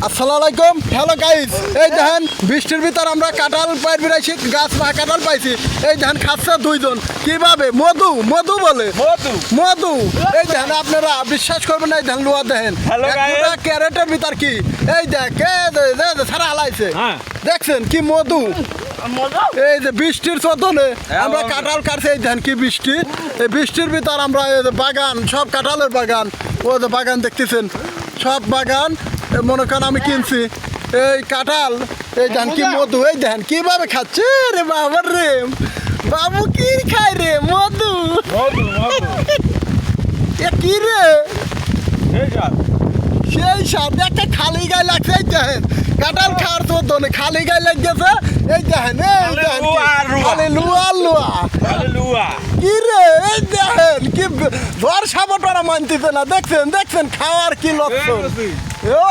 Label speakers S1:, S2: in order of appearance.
S1: আসসালামু আলাইকুম। Hello guys, এই দেখেন বৃষ্টির ভিতর আমরা কাঁঠাল পাইর বেড়াইছি, গাছ বা কাঁঠাল পাইছি। এই দেখেন খাচ্ছে দুইজন, কিভাবে মধু মধু বলে মধু। এই দেখেন আপনারা বিশ্বাস করবেন না, এই দেখেন লোয়া দেখেন একটা ক্যারেটের ভিতর কি এই দেখ সারা হালাইছে, দেখছেন কি মধু। এই যে বৃষ্টির চোদনে আমরা কাঁঠাল কাটছি, এই দেখেন কি বৃষ্টি। এই বৃষ্টির ভিতর আমরা এই যে বাগান, সব কাঁঠালের বাগান, ও যে বাগান দেখতেছেন, সব বাগান মনে করেন আমি কিনছি এই কাঁঠাল। এই দেখেন কি মধু, এই দেখেন কিভাবে খাচ্ছে রে বাবা রে, বাবু কি খায় রে মধু। এ কি রে, সেই সাথে একটা খালি গায়ে লাগছে। এই দেখেন কাঁঠাল খাওয়ার চোদনে খালি গায়ে লেগেছে। এই দেখেন এই দেখেন খালি লুয়া লুয়া কি রে, এই দেখেন কি ঝড় সাবটারা মানতেছে না। দেখছেন দেখছেন খাওয়ার কি লক্ষণ। ও